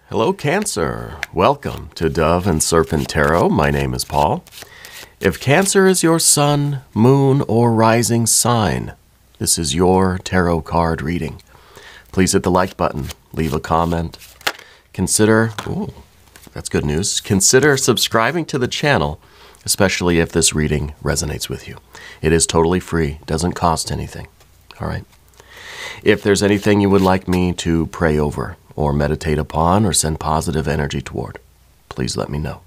Hello, Cancer. Welcome to Dove and Serpent Tarot. My name is Paul. If Cancer is your sun, moon, or rising sign, this is your tarot card reading. Please hit the like button, leave a comment. Consider, that's good news. Consider subscribing to the channel, especially if this reading resonates with you. It is totally free, doesn't cost anything. All right. If there's anything you would like me to pray over, or meditate upon, or send positive energy toward, please let me know.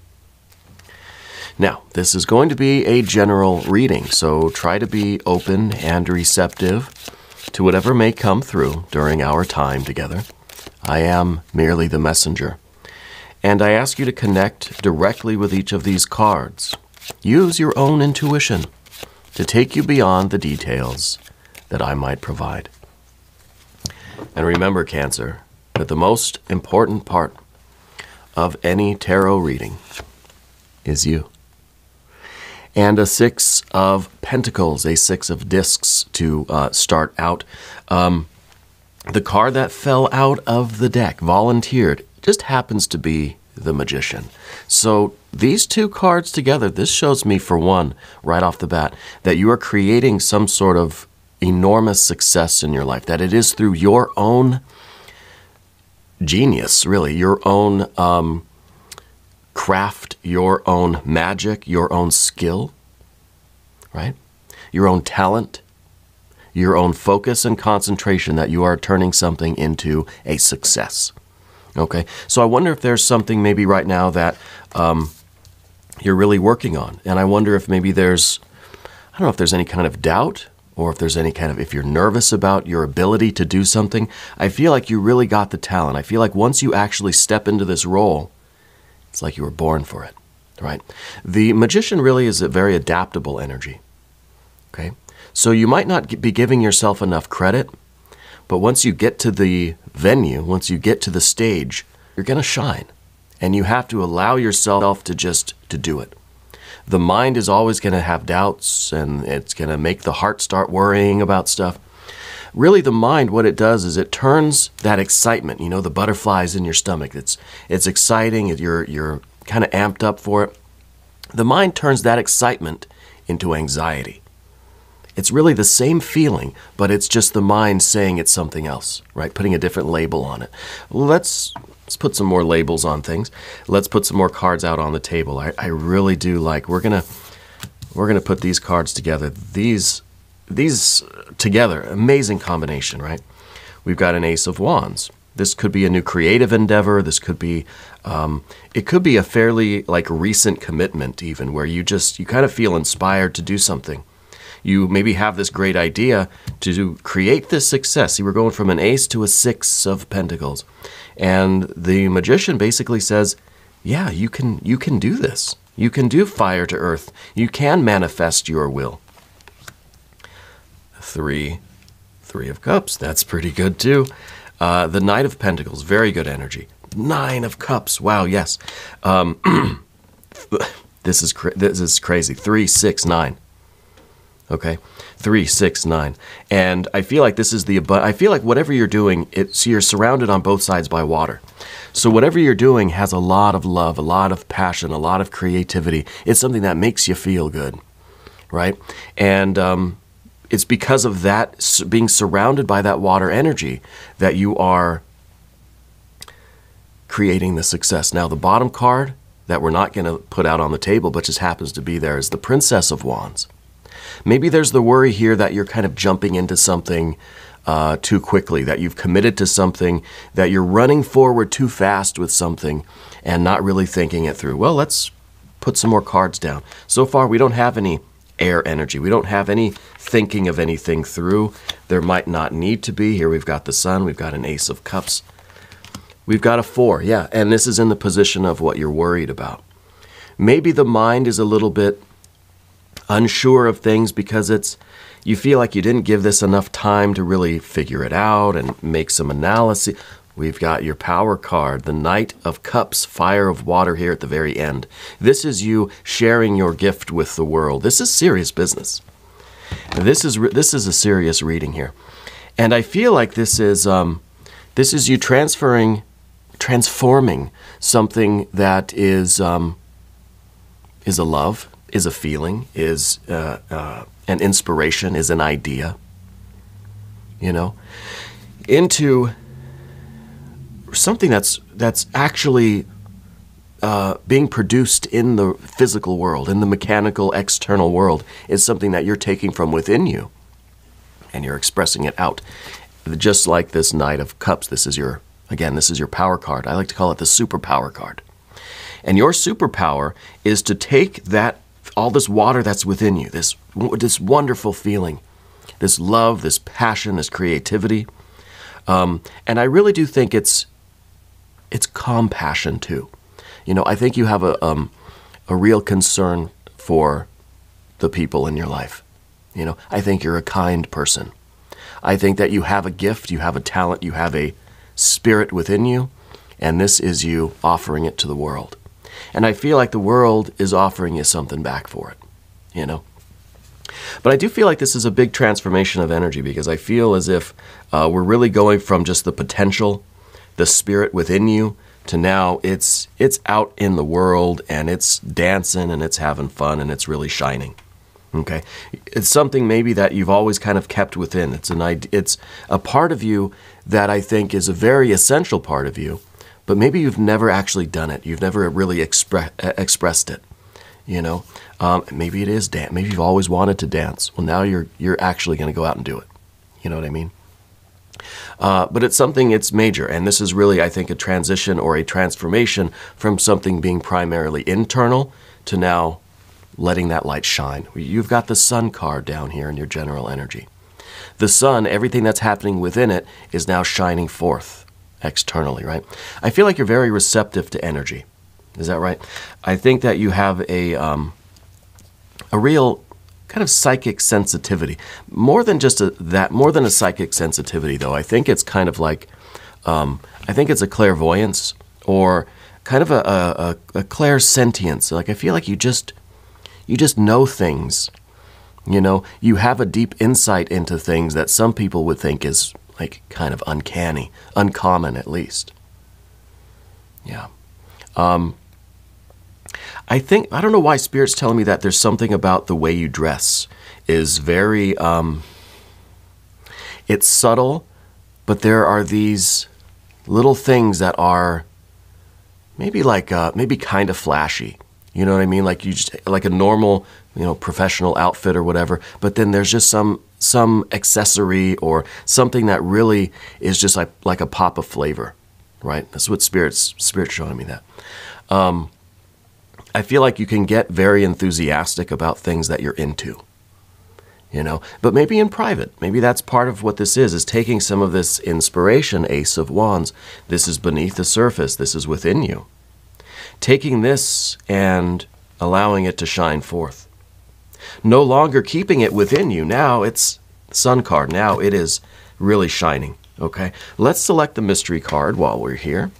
Now, this is going to be a general reading, so try to be open and receptive to whatever may come through during our time together. I am merely the messenger, and I ask you to connect directly with each of these cards. Use your own intuition to take you beyond the details that I might provide. And remember, Cancer, that the most important part of any tarot reading is you. And a Six of Pentacles, a Six of Discs to start out. The card that fell out of the deck, volunteered, just happens to be the Magician. So these two cards together, this shows me, for one, right off the bat, that you are creating some sort of enormous success in your life, that it is through your own genius, really, your own craft, your own magic, your own skill, right? Your own talent, your own focus and concentration, that you are turning something into a success. Okay, so I wonder if there's something maybe right now that you're really working on, and I wonder if maybe there's, I don't know if there's any kind of doubt, or if there's any kind of, if you're nervous about your ability to do something. I feel like you really got the talent. I feel like once you actually step into this role, it's like you were born for it, right? The Magician really is a very adaptable energy, okay? So you might not be giving yourself enough credit, but once you get to the venue, once you get to the stage, you're going to shine. And you have to allow yourself to do it. The mind is always going to have doubts, and it's going to make the heart start worrying about stuff. Really, the mind, what it does is it turns that excitement, you know, the butterflies in your stomach. It's exciting. You're kind of amped up for it. The mind turns that excitement into anxiety. It's really the same feeling, but it's just the mind saying it's something else, right? Putting a different label on it. Let's put some more labels on things. Let's put some more cards out on the table. I really do like, we're gonna put these cards together. These together, amazing combination, right? We've got an Ace of Wands. This could be a new creative endeavor. This could be, it could be a fairly like recent commitment even, where you kind of feel inspired to do something. You maybe have this great idea to create this success. See, we're going from an Ace to a Six of Pentacles. And the Magician basically says, yeah, you can do this. You can do fire to earth. You can manifest your will. Three of Cups, that's pretty good too. The Knight of Pentacles, very good energy. Nine of Cups, wow, yes. This is crazy. 3, 6, 9. Okay, 3, 6, 9. And I feel like this is I feel like whatever you're doing, you're surrounded on both sides by water. So whatever you're doing has a lot of love, a lot of passion, a lot of creativity. It's something that makes you feel good, right? And it's because of that, being surrounded by that water energy, that you are creating the success. Now, the bottom card that we're not going to put out on the table, but just happens to be there, is the Princess of Wands. Maybe there's the worry here that you're kind of jumping into something too quickly, that you've committed to something, that you're running forward too fast with something and not really thinking it through. Well, let's put some more cards down. So far, we don't have any air energy. We don't have any thinking of anything through. There might not need to be. Here we've got the Sun. We've got an Ace of Cups. We've got a 4, yeah, and this is in the position of what you're worried about. Maybe the mind is a little bit unsure of things because you feel like you didn't give this enough time to really figure it out and make some analysis. We've got your Power card, the Knight of Cups, Fire of Water here at the very end. This is you sharing your gift with the world. This is serious business. This is a serious reading here. And I feel like this is you transferring transforming something that is a love, is a feeling, is an inspiration, is an idea, into something that's actually being produced in the physical world, in the mechanical external world, is something that you're taking from within you and you're expressing it out. Just like this Knight of Cups, this is your power card. I like to call it the superpower card. And your superpower is to take all this water that's within you, this wonderful feeling, this love, this passion, this creativity. And I really do think it's compassion too. I think you have a real concern for the people in your life. I think you're a kind person. I think that you have a gift, you have a talent, you have a spirit within you, and this is you offering it to the world. And I feel like the world is offering you something back for it, But I do feel like this is a big transformation of energy, because I feel as if we're really going from just the potential, the spirit within you, to now it's out in the world and it's dancing and it's having fun and it's really shining. Okay, it's something maybe that you've always kind of kept within. It's a part of you that I think is a very essential part of you, but maybe you've never actually done it. You've never really expressed it. Maybe it is dance. Maybe you've always wanted to dance. Well, now you're actually going to go out and do it. You know what I mean? But it's something, it's major, and this is really, I think, a transition or a transformation from something being primarily internal to now letting that light shine. You've got the Sun card down here in your general energy. The Sun, everything that's happening within it is now shining forth externally, right? I feel like you're very receptive to energy. Is that right? I think that you have a real kind of psychic sensitivity. More than just more than a psychic sensitivity, though. I think it's kind of like, I think it's a clairvoyance or kind of a clairsentience. Like, I feel like you just know things. You have a deep insight into things that some people would think is like kind of uncanny, uncommon at least. Yeah. I don't know why Spirit's telling me that there's something about the way you dress is very, it's subtle, but there are these little things that are maybe kind of flashy. You know what I mean? Like like a normal, professional outfit or whatever, but then there's just some accessory or something that really is just like a pop of flavor, right? That's what Spirit's showing me that. I feel like you can get very enthusiastic about things that you're into, but maybe in private. Maybe that's part of what this is taking some of this inspiration, Ace of Wands. This is beneath the surface. This is within you. Taking this and allowing it to shine forth. No longer keeping it within you. Now it's Sun card. Now it is really shining, okay? Let's select the mystery card while we're here.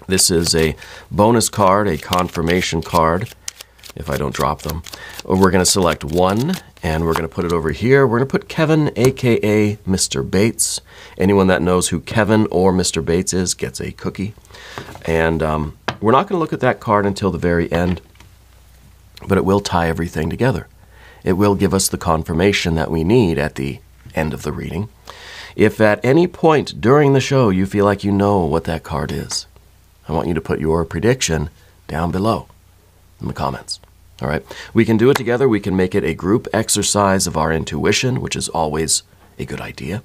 This is a bonus card, a confirmation card, if I don't drop them. We're going to select one, and we're going to put it over here. We're going to put Kevin, a.k.a. Mr. Bates. Anyone that knows who Kevin or Mr. Bates is gets a cookie. And we're not going to look at that card until the very end, but it will tie everything together. It will give us the confirmation that we need at the end of the reading. If at any point during the show you feel like you know what that card is, I want you to put your prediction down below in the comments. All right? We can do it together. We can make it a group exercise of our intuition, which is always a good idea.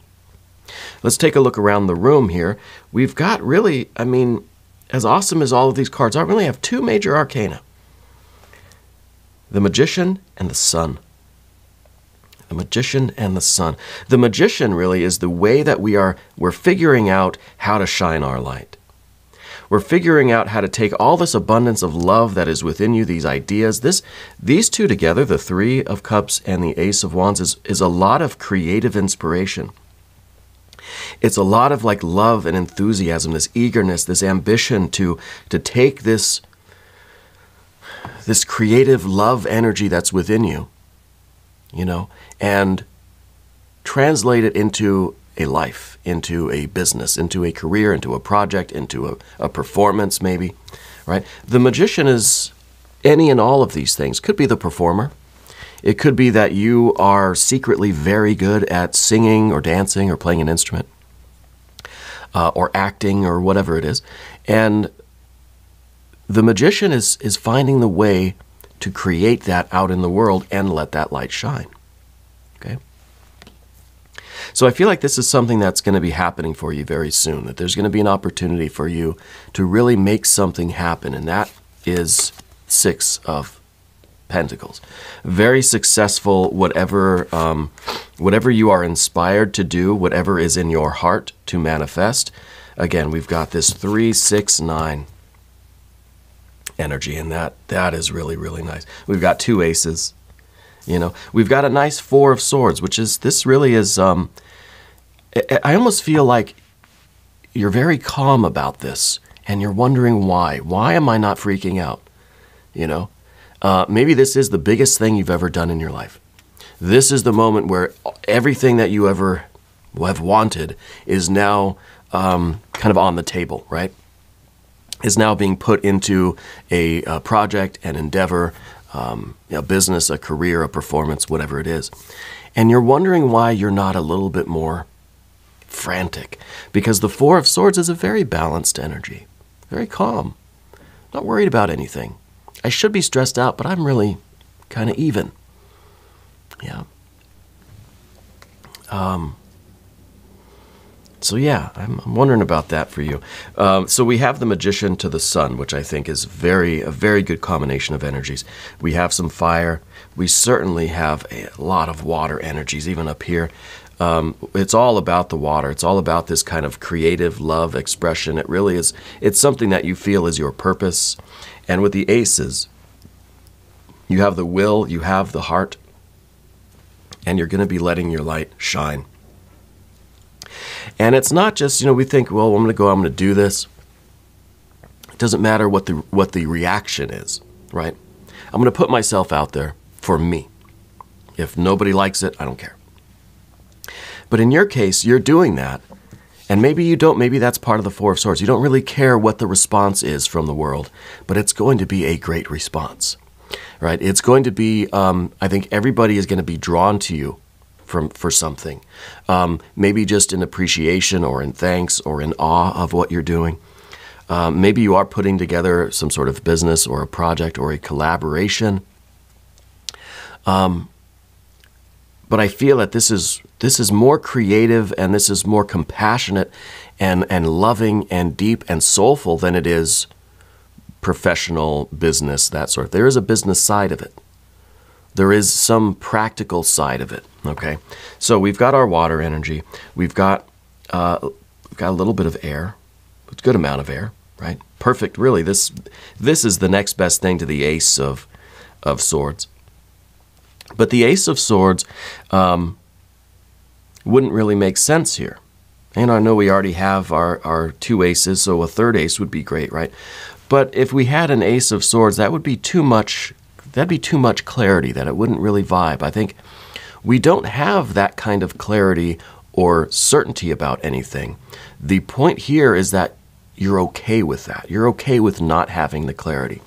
Let's take a look around the room here. We've got really, as awesome as all of these cards are, we really have two major arcana. The Magician and the Sun. The Magician and the Sun. The Magician really is the way that we're figuring out how to shine our light. We're figuring out how to take all this abundance of love that is within you, these ideas. These two together, the Three of Cups and the Ace of Wands, is a lot of creative inspiration. It's a lot of like love and enthusiasm, this eagerness, this ambition to take this creative love energy that's within you, and translate it into a life, into a business, into a career, into a project, into a performance maybe, right? The magician is any and all of these things. Could be the performer. It could be that you are secretly very good at singing or dancing or playing an instrument or acting or whatever it is. And the magician is finding the way to create that out in the world and let that light shine. Okay? So I feel like this is something that's going to be happening for you very soon, that there's going to be an opportunity for you to really make something happen, and that is 6 of Pentacles. Very successful, whatever you are inspired to do, whatever is in your heart to manifest. Again, we've got this 3, 6, 9 energy, and that is really, really nice. We've got 2 aces. You know, we've got a nice 4 of Swords, which is, this really is, I almost feel like you're very calm about this, and you're wondering why. Why am I not freaking out? You know, maybe this is the biggest thing you've ever done in your life. This is the moment where everything that you ever have wanted is now kind of on the table, right? Is now being put into a project, an endeavor, a business, a career, a performance, whatever it is. And you're wondering why you're not a little bit more frantic. Because the 4 of Swords is a very balanced energy. Very calm. Not worried about anything. I should be stressed out, but I'm really kind of even. Yeah. So yeah, I'm wondering about that for you. So we have the Magician to the Sun, which I think is a very good combination of energies. We have some fire. We certainly have a lot of water energies, even up here. It's all about the water. It's all about this kind of creative love expression. It really is. It's something that you feel is your purpose. And with the aces, you have the will, you have the heart, and you're going to be letting your light shine. And it's not just, you know, we think, well, I'm going to do this. It doesn't matter what the reaction is, right? I'm going to put myself out there for me. If nobody likes it, I don't care. But in your case, you're doing that, and maybe you don't, maybe that's part of the 4 of Swords. You don't really care what the response is from the world, but it's going to be a great response, right? It's going to be, I think everybody is going to be drawn to you for something. Maybe just in appreciation or in thanks or in awe of what you're doing. Maybe you are putting together some sort of business or a project or a collaboration. But I feel that this is more creative, and this is more compassionate and loving and deep and soulful than it is professional business, that sort of. There is a business side of it. There is some practical side of it, okay? So we've got our water energy. We've got a little bit of air, a good amount of air, right? Perfect, really. This is the next best thing to the Ace of Swords. But the Ace of Swords wouldn't really make sense here. And I know we already have our 2 aces, so a 3rd ace would be great, right? But if we had an Ace of Swords, that would be too much. That'd be too much clarity, that it wouldn't really vibe. I think we don't have that kind of clarity or certainty about anything. The point here is that you're okay with that. You're okay with not having the clarity.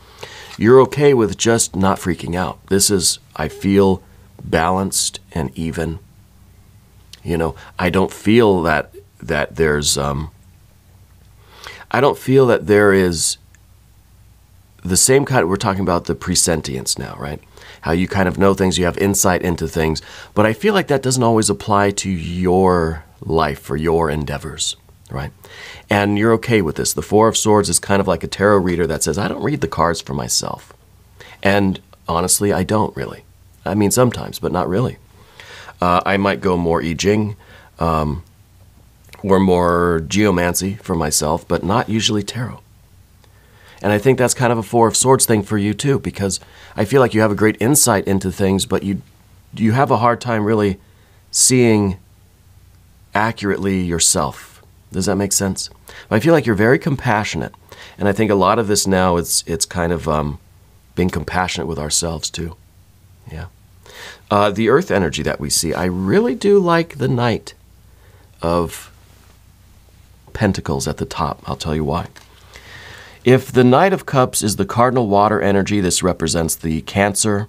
You're okay with just not freaking out. This is, I feel, balanced and even. You know, I don't feel that there's, I don't feel that there is the same kind, we're talking about the presentience now, right? How you kind of know things, you have insight into things. But I feel like that doesn't always apply to your life or your endeavors, right? And you're okay with this. The 4 of Swords is kind of like a tarot reader that says, I don't read the cards for myself. And honestly, I don't really. I mean, sometimes, but not really. I might go more Jing or more geomancy for myself, but not usually tarot. And I think that's kind of a 4 of Swords thing for you too, because I feel like you have a great insight into things, but you have a hard time really seeing accurately yourself. Does that make sense? I feel like you're very compassionate, and I think a lot of this now it's kind of being compassionate with ourselves too. Yeah. The Earth energy that we see, I really do like the Knight of Pentacles at the top. I'll tell you why. If the Knight of Cups is the cardinal water energy, this represents the Cancer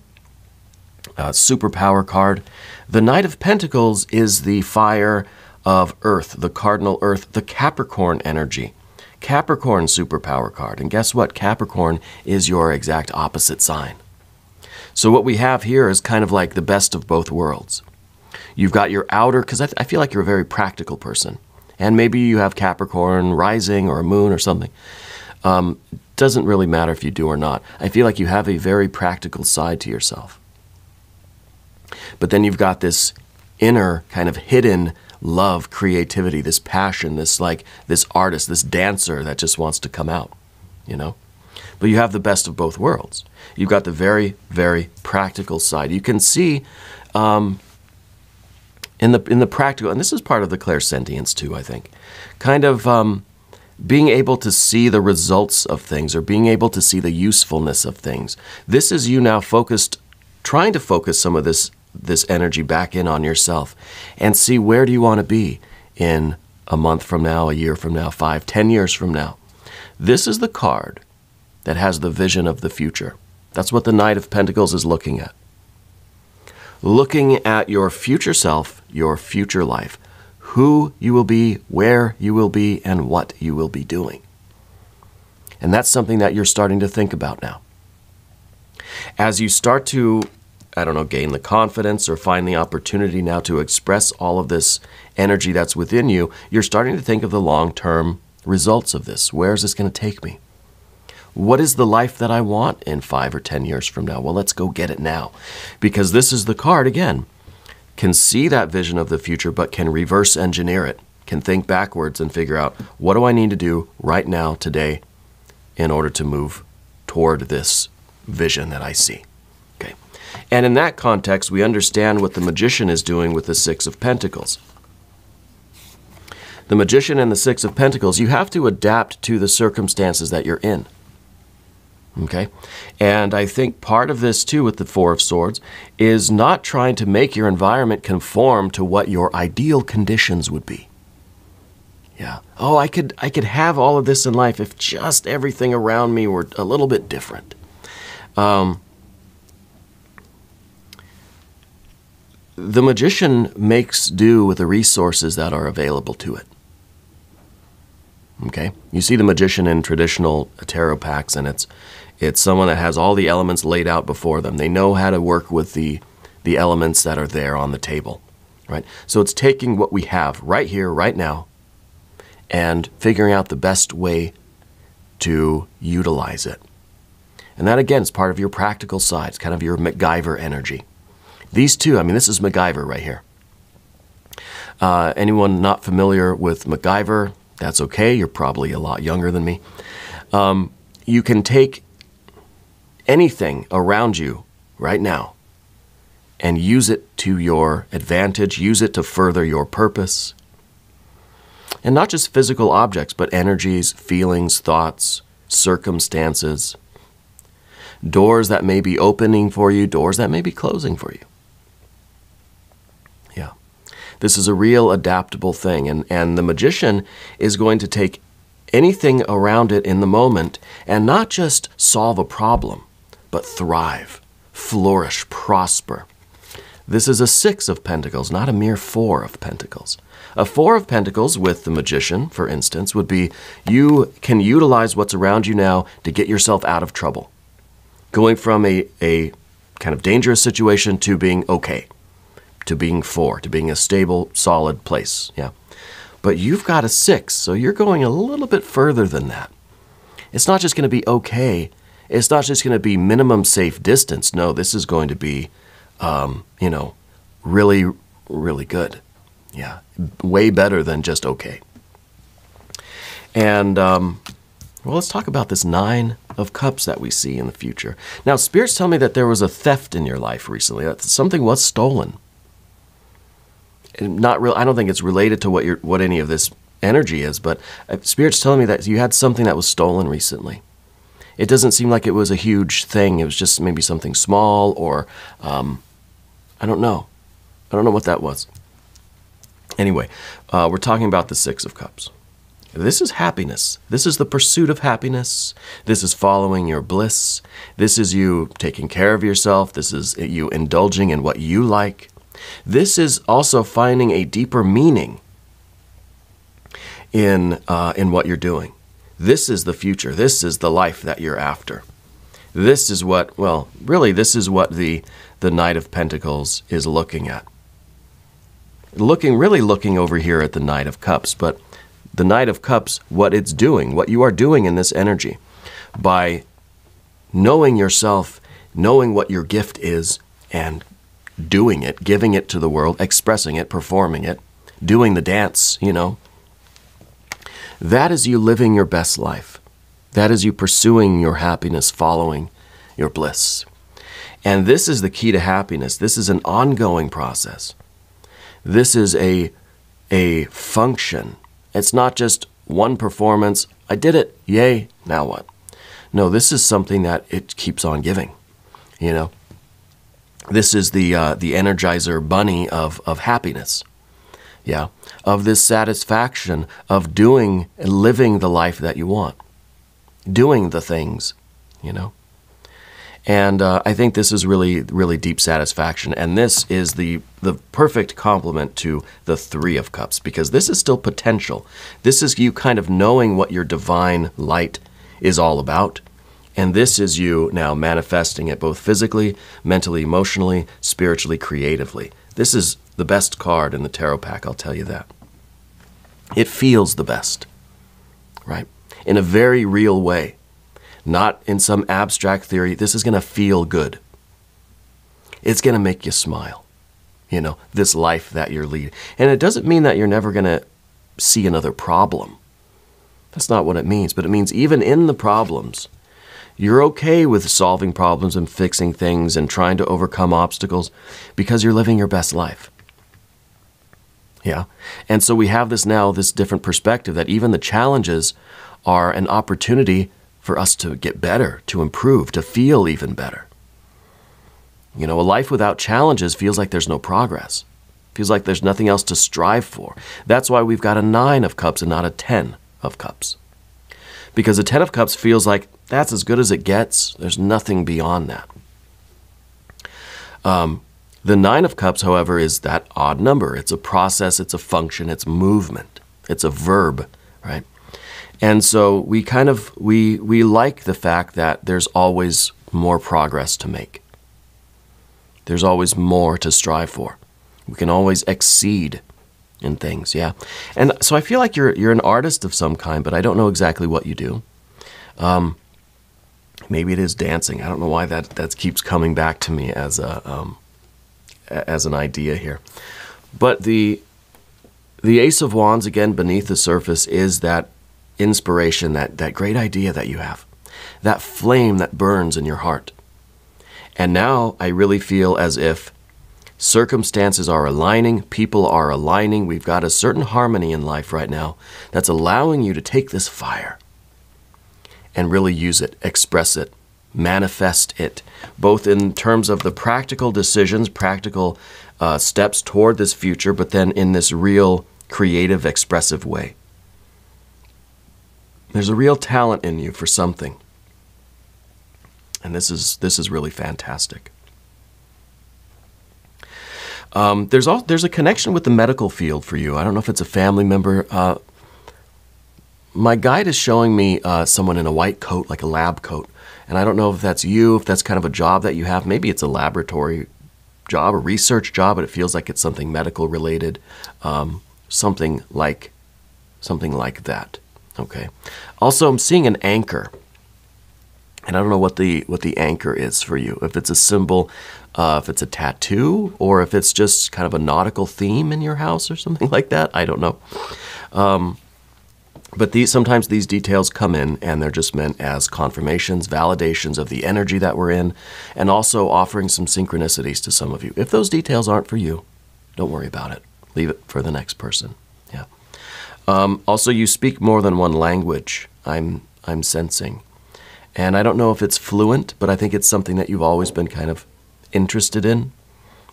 superpower card. The Knight of Pentacles is the fire of Earth, the cardinal Earth, the Capricorn energy. Capricorn superpower card. And guess what? Capricorn is your exact opposite sign. So what we have here is kind of like the best of both worlds. You've got your outer, because I feel like you're a very practical person. And maybe you have Capricorn rising or a moon or something. Doesn't really matter if you do or not. I feel like you have a very practical side to yourself. But then you've got this inner kind of hidden love, creativity, this passion, this artist, this dancer that just wants to come out, you know? But you have the best of both worlds. You've got the very, very practical side. You can see in the practical, and this is part of the clairsentience too, I think, kind of being able to see the results of things or being able to see the usefulness of things. This is you now focused, trying to focus some of this energy back in on yourself and see where do you want to be in a month from now, a year from now, 5, 10 years from now. This is the card that has the vision of the future. That's what the Knight of Pentacles is looking at. Looking at your future self, your future life, who you will be, where you will be, and what you will be doing. And that's something that you're starting to think about now. As you start to, I don't know, gain the confidence or find the opportunity now to express all of this energy that's within you, you're starting to think of the long-term results of this. Where is this going to take me? What is the life that I want in 5 or 10 years from now? Well, let's go get it now. Because this is the card, again, can see that vision of the future, but can reverse engineer it, can think backwards and figure out, what do I need to do right now, today, in order to move toward this vision that I see? Okay. And in that context, we understand what the Magician is doing with the Six of Pentacles. The Magician and the Six of Pentacles, you have to adapt to the circumstances that you're in. Okay? And I think part of this, too, with the Four of Swords, is not trying to make your environment conform to what your ideal conditions would be. Yeah. Oh, I could have all of this in life if just everything around me were a little bit different. The Magician makes do with the resources that are available to it. Okay? You see the Magician in traditional tarot packs, and it's someone that has all the elements laid out before them. They know how to work with the elements that are there on the table, right? So it's taking what we have right here, right now, and figuring out the best way to utilize it. And that, again, is part of your practical side. It's kind of your MacGyver energy. These two, I mean, this is MacGyver right here. Anyone not familiar with MacGyver, that's okay. You're probably a lot younger than me. You can take anything around you right now and use it to your advantage, use it to further your purpose. And not just physical objects, but energies, feelings, thoughts, circumstances, doors that may be opening for you, doors that may be closing for you. Yeah. This is a real adaptable thing. And the Magician is going to take anything around it in the moment and not just solve a problem, but thrive, flourish, prosper. This is a Six of Pentacles, not a mere Four of Pentacles. A Four of Pentacles with the Magician, for instance, would be you can utilize what's around you now to get yourself out of trouble. Going from a kind of dangerous situation to being okay, to being Four, to being a stable, solid place. Yeah. But you've got a Six, so you're going a little bit further than that. It's not just going to be okay. It's not just going to be minimum safe distance. No, this is going to be, you know, really, really good. Yeah, way better than just okay. And, well, let's talk about this Nine of Cups that we see in the future. Now, spirits tell me that there was a theft in your life recently. That something was stolen. Not real. I don't think it's related to what any of this energy is, but spirits telling me that you had something that was stolen recently. It doesn't seem like it was a huge thing. It was just maybe something small, or I don't know. I don't know what that was. Anyway, we're talking about the Six of Cups. This is happiness. This is the pursuit of happiness. This is following your bliss. This is you taking care of yourself. This is you indulging in what you like. This is also finding a deeper meaning in what you're doing. This is the future. This is the life that you're after. This is what, well, really, this is what the Knight of Pentacles is looking at. Really looking over here at the Knight of Cups, but the Knight of Cups, what it's doing, what you are doing in this energy, by knowing yourself, knowing what your gift is, and doing it, giving it to the world, expressing it, performing it, doing the dance, you know. That is you living your best life. That is you pursuing your happiness, following your bliss. And this is the key to happiness. This is an ongoing process. This is a function. It's not just one performance. I did it. Yay. Now what? No, this is something that it keeps on giving. You know, this is the Energizer bunny of happiness. Yeah, of this satisfaction of doing and living the life that you want, doing the things, you know. And I think this is really, really deep satisfaction. And this is the perfect complement to the Three of Cups, because this is still potential. This is you kind of knowing what your divine light is all about. And this is you now manifesting it both physically, mentally, emotionally, spiritually, creatively. This is the best card in the tarot pack, I'll tell you that. It feels the best, right? In a very real way. Not in some abstract theory. This is going to feel good. It's going to make you smile, you know, this life that you're leading. And it doesn't mean that you're never going to see another problem. That's not what it means. But it means even in the problems, you're okay with solving problems and fixing things and trying to overcome obstacles because you're living your best life. Yeah. And so we have this now, this different perspective that even the challenges are an opportunity for us to get better, to improve, to feel even better. You know, a life without challenges feels like there's no progress. Feels like there's nothing else to strive for. That's why we've got a 9 of Cups and not a 10 of Cups. Because a 10 of Cups feels like that's as good as it gets. There's nothing beyond that. The 9 of Cups, however, is that odd number. It's a process, it's a function, it's movement. It's a verb, right? And so we kind of, we like the fact that there's always more progress to make. There's always more to strive for. We can always exceed in things, yeah. And so I feel like you're an artist of some kind, but I don't know exactly what you do. Maybe it is dancing. I don't know why that keeps coming back to me as an idea here. But the Ace of Wands, again, beneath the surface, is that inspiration, that great idea that you have, that flame that burns in your heart. And now I really feel as if circumstances are aligning, people are aligning. We've got a certain harmony in life right now that's allowing you to take this fire and really use it, express it, manifest it, both in terms of the practical decisions, practical steps toward this future, but then in this real creative, expressive way. There's a real talent in you for something. And this is really fantastic. There's a connection with the medical field for you. I don't know if it's a family member. My guide is showing me someone in a white coat, like a lab coat. And I don't know if that's you, if that's kind of a job that you have. Maybe it's a laboratory job, a research job, but it feels like it's something medical related, something like that. Okay. Also, I'm seeing an anchor, and I don't know what the anchor is for you. If it's a symbol, if it's a tattoo, or if it's just kind of a nautical theme in your house or something like that. I don't know. But sometimes these details come in, and they're just meant as confirmations, validations of the energy that we're in, and also offering some synchronicities to some of you. If those details aren't for you, don't worry about it. Leave it for the next person. Yeah. Also, you speak more than one language, I'm sensing. And I don't know if it's fluent, but I think it's something that you've always been kind of interested in.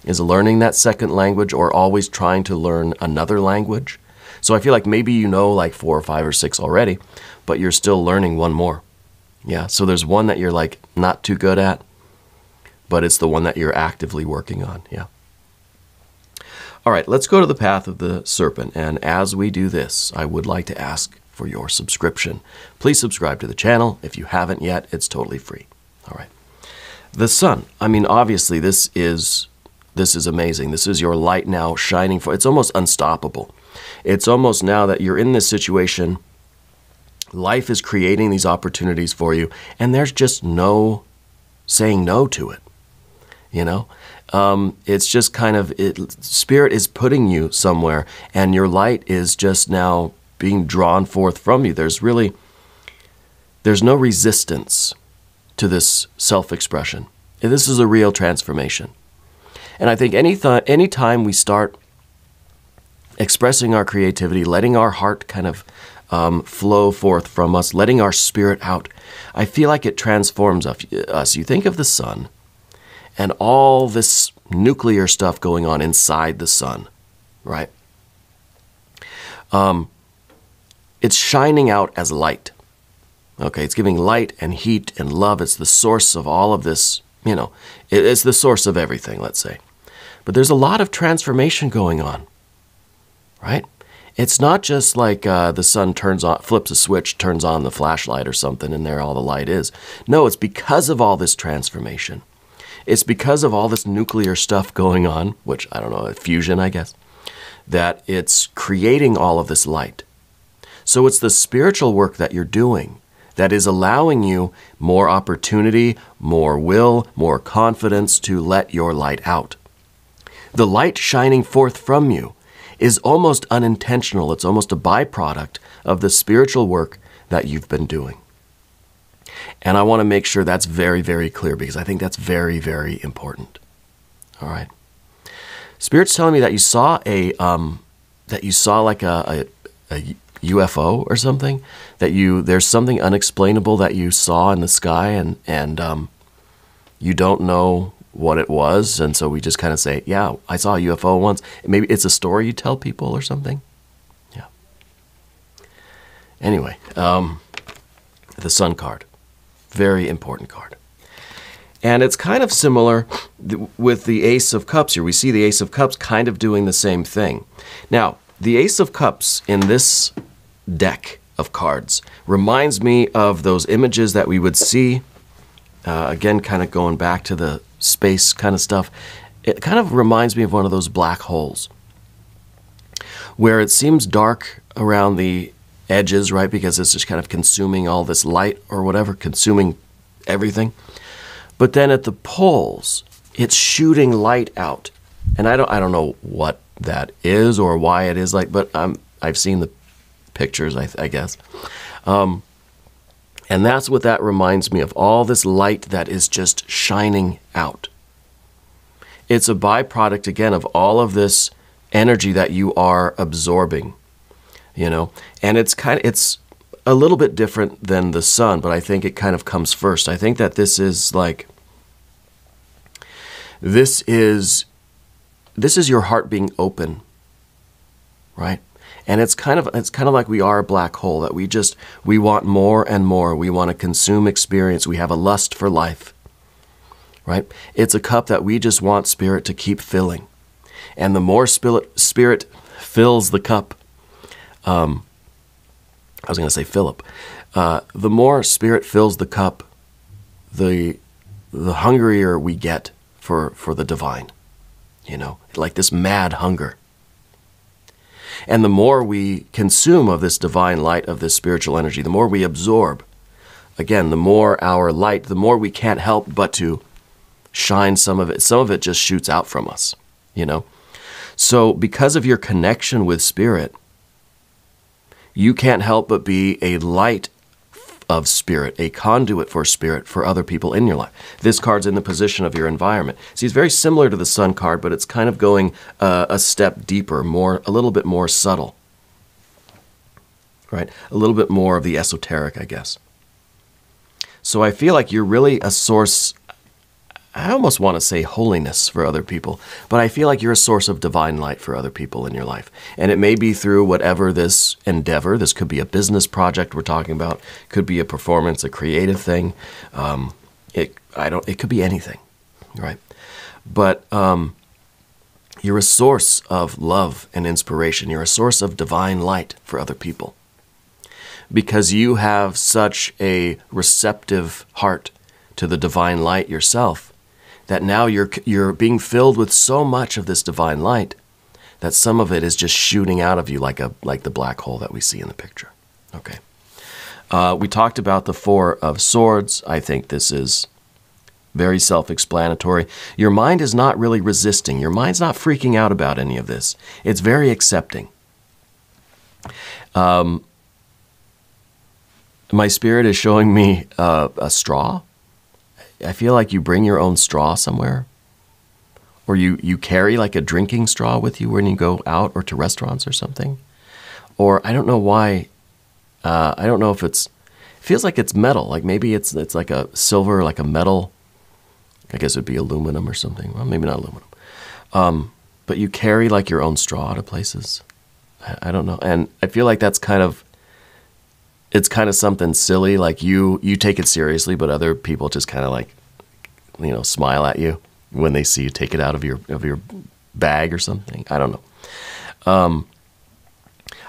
is learning that second language or always trying to learn another language. So I feel like maybe you know like 4 or 5 or 6 already, but you're still learning one more. Yeah, so there's one that you're like not too good at, but it's the one that you're actively working on. Yeah. All right, let's go to the path of the serpent. And as we do this, I would like to ask for your subscription. Please subscribe to the channel. If you haven't yet, it's totally free. All right. The sun. I mean, obviously, this is amazing. This is your light now shining for. It's almost unstoppable. It's almost now that you're in this situation, life is creating these opportunities for you, and there's just no saying no to it. You know, it's just kind of, Spirit is putting you somewhere, and your light is just now being drawn forth from you. There's no resistance to this self-expression. And this is a real transformation. And I think any time we start expressing our creativity, letting our heart kind of flow forth from us, letting our spirit out, I feel like it transforms us. You think of the sun and all this nuclear stuff going on inside the sun, right? It's shining out as light. Okay, it's giving light and heat and love. It's the source of all of this, you know, it's the source of everything, let's say. But there's a lot of transformation going on, right? It's not just like the sun flips a switch, turns on the flashlight or something, and there all the light is. No, it's because of all this transformation. It's because of all this nuclear stuff going on, which, I don't know, fusion, I guess, that it's creating all of this light. So it's the spiritual work that you're doing that is allowing you more opportunity, more will, more confidence to let your light out. The light shining forth from you is almost unintentional. It's almost a byproduct of the spiritual work that you've been doing. And I want to make sure that's very, very clear, because I think that's very, very important. All right. Spirit's telling me that you saw like a UFO or something, there's something unexplainable that you saw in the sky, and you don't know what it was, and so we just kind of say, yeah, I saw a UFO once. Maybe it's a story you tell people or something. Yeah. Anyway, the Sun card, very important card. And it's kind of similar with the Ace of Cups here. We see the Ace of Cups kind of doing the same thing. Now, the Ace of Cups in this deck of cards reminds me of those images that we would see, again, kind of going back to the space kind of stuff. It kind of reminds me of one of those black holes where it seems dark around the edges, right? Because it's just kind of consuming all this light or whatever, consuming everything. But then at the poles, it's shooting light out. And I don't know what that is or why it is like, but I've seen the pictures, I guess. And that's what that reminds me of, all this light that is just shining out. It's a byproduct, again, of all of this energy that you are absorbing, you know. And it's a little bit different than the sun, but I think it kind of comes first. I think that this is your heart being open, right? And it's kind of like we are a black hole, that we want more and more. We want to consume experience. We have a lust for life, right? It's a cup that we just want Spirit to keep filling. And the more Spirit fills the cup, I was going to say Philip, the more Spirit fills the cup, the hungrier we get for the divine, you know, like this mad hunger. And the more we consume of this divine light, of this spiritual energy, the more we absorb, again, the more our light, the more we can't help but to shine some of it. Some of it just shoots out from us, you know. So because of your connection with Spirit, you can't help but be a light of Spirit, a conduit for Spirit for other people in your life. This card's in the position of your environment. See, it's very similar to the Sun card, but it's kind of going a step deeper, a little bit more subtle, right? A little bit more of the esoteric, I guess. So I feel like you're really a source I almost want to say holiness for other people, but I feel like you're a source of divine light for other people in your life. And it may be through whatever this endeavor, this could be a business project we're talking about, could be a performance, a creative thing. It could be anything, right? But you're a source of love and inspiration. You're a source of divine light for other people because you have such a receptive heart to the divine light yourself, that now you're being filled with so much of this divine light that some of it is just shooting out of you like the black hole that we see in the picture. Okay. We talked about the Four of Swords. I think this is very self-explanatory. Your mind is not really resisting. Your mind's not freaking out about any of this. It's very accepting. My spirit is showing me a straw. I feel like you bring your own straw somewhere, or you carry like a drinking straw with you when you go out or to restaurants or something. Or I don't know why, I don't know if it feels like it's metal, like maybe it's like a silver, like a metal, I guess it'd be aluminum or something. Well, maybe not aluminum. But you carry like your own straw to places. I don't know. And I feel like that's it's kind of something silly, like you take it seriously, but other people just kind of like, smile at you when they see you take it out of your bag or something. I don't know.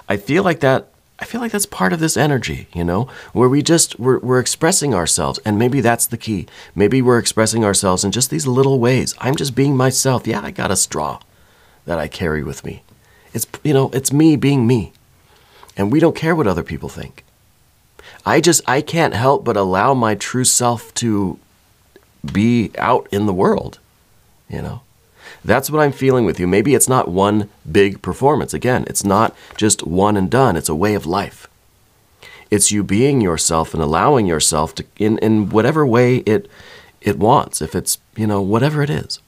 I feel like that's part of this energy, where we're expressing ourselves, and maybe that's the key. Maybe we're expressing ourselves in just these little ways. I'm just being myself. Yeah, I got a straw that I carry with me. It's me being me, and we don't care what other people think. I can't help but allow my true self to be out in the world, That's what I'm feeling with you. Maybe it's not one big performance. Again, it's not just one and done. It's a way of life. It's you being yourself and allowing yourself to, in whatever way it wants, if it's, whatever it is.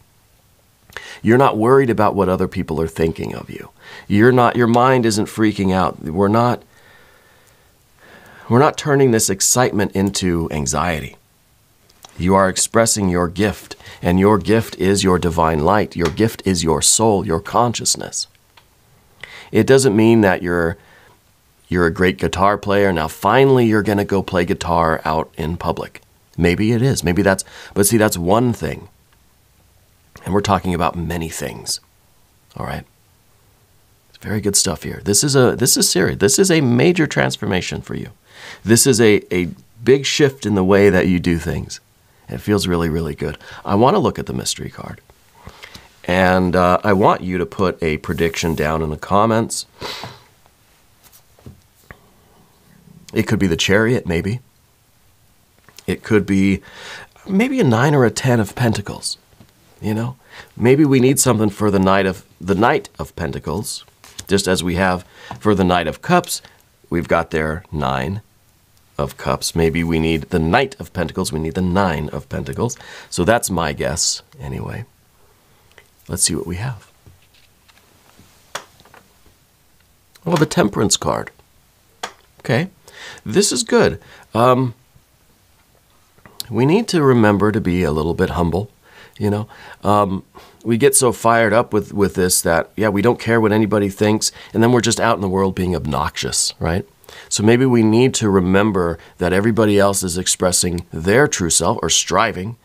You're not worried about what other people are thinking of you. Your mind isn't freaking out. We're not turning this excitement into anxiety. You are expressing your gift, and your gift is your divine light. Your gift is your soul, your consciousness. It doesn't mean that you're a great guitar player. Now finally you're going to go play guitar out in public. Maybe it is. But see, that's one thing. And we're talking about many things. All right? It's very good stuff here. This is serious. This is a major transformation for you. This is a big shift in the way that you do things. It feels really, really good. I want to look at the mystery card. And I want you to put a prediction down in the comments. It could be the Chariot, maybe. It could be maybe a 9 or a 10 of Pentacles. Maybe we need something for the Knight of Pentacles, just as we have for the Knight of Cups. We've got their 9 of Cups. Maybe we need the Knight of Pentacles. We need the 9 of Pentacles. So that's my guess anyway. Let's see what we have. Oh, the Temperance card. Okay. This is good. We need to remember to be a little bit humble, We get so fired up with this that, we don't care what anybody thinks, and then we're just out in the world being obnoxious, right? So maybe we need to remember that everybody else is expressing their true self, or striving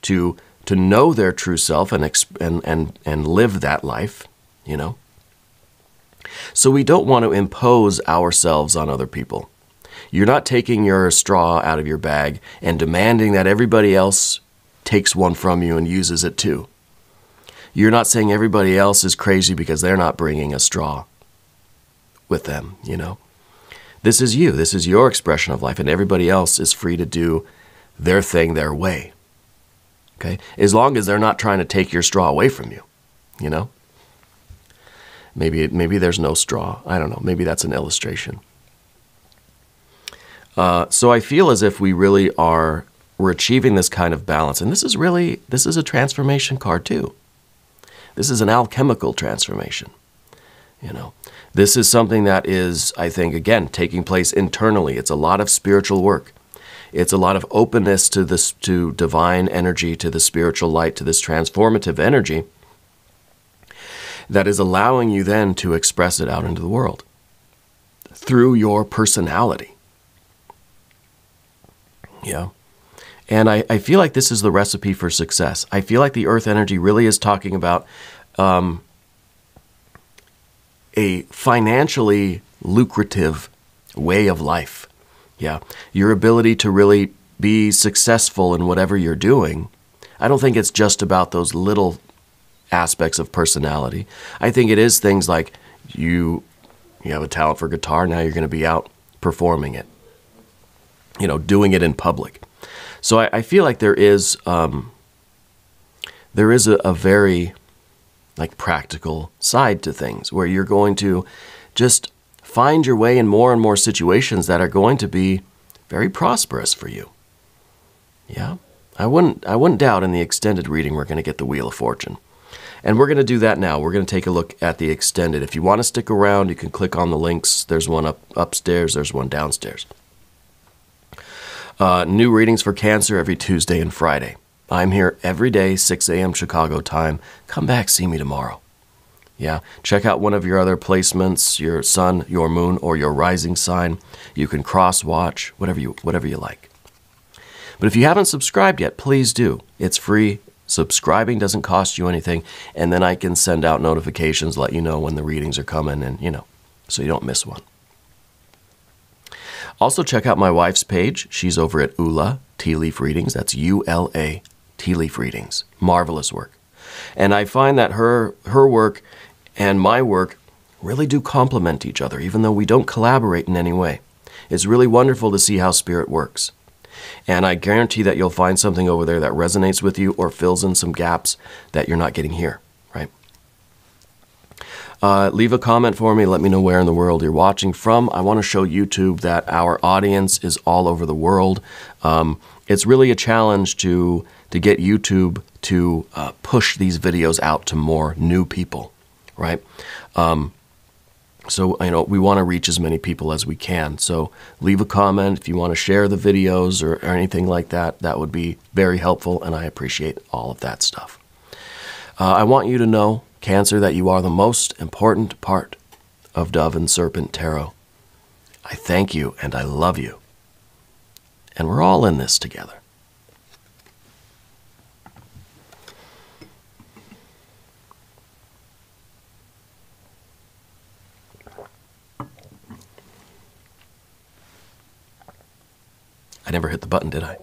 to know their true self and live that life, So we don't want to impose ourselves on other people. You're not taking your straw out of your bag and demanding that everybody else takes one from you and uses it too. You're not saying everybody else is crazy because they're not bringing a straw with them, This is you. This is your expression of life, and everybody else is free to do their thing their way. Okay? As long as they're not trying to take your straw away from you, Maybe there's no straw. I don't know. Maybe that's an illustration. So I feel as if we're achieving this kind of balance. And this is a transformation card too. This is an alchemical transformation. This is something that is, I think, again, taking place internally. It's a lot of spiritual work. It's a lot of openness to this, to divine energy, to the spiritual light, to this transformative energy that is allowing you then to express it out into the world through your personality. Yeah. And I feel like this is the recipe for success. I feel like the earth energy really is talking about a financially lucrative way of life. Yeah. Your ability to really be successful in whatever you're doing. I don't think it's just about those little aspects of personality. I think it is things like you have a talent for guitar, now you're going to be out performing it, doing it in public. So I feel like there is a very practical side to things where you're going to just find your way in more and more situations that are going to be very prosperous for you. Yeah, I wouldn't doubt in the extended reading we're going to get the Wheel of Fortune. And we're going to do that now. We're going to take a look at the extended. If you want to stick around, you can click on the links. There's one upstairs, there's one downstairs. New readings for Cancer every Tuesday and Friday. I'm here every day, 6 a.m. Chicago time. Come back, see me tomorrow. Yeah, check out one of your other placements, your sun, your moon, or your rising sign. You can cross-watch, whatever you like. But if you haven't subscribed yet, please do. It's free. Subscribing doesn't cost you anything, and then I can send out notifications, let you know when the readings are coming, and so you don't miss one. Also, check out my wife's page. She's over at Ula Tea Leaf Readings. That's ULA Tea Leaf Readings. Marvelous work. And I find that her work and my work really do complement each other, even though we don't collaborate in any way. It's really wonderful to see how spirit works. And I guarantee that you'll find something over there that resonates with you or fills in some gaps that you're not getting here, right? Leave a comment for me. Let me know where in the world you're watching from. I want to show YouTube that our audience is all over the world. It's really a challenge to get YouTube to push these videos out to more new people, right? So, we want to reach as many people as we can. So leave a comment if you want to share the videos or anything like that. That would be very helpful, and I appreciate all of that stuff. I want you to know, Cancer, that you are the most important part of Dove and Serpent Tarot. I thank you and I love you. And we're all in this together. I never hit the button, did I?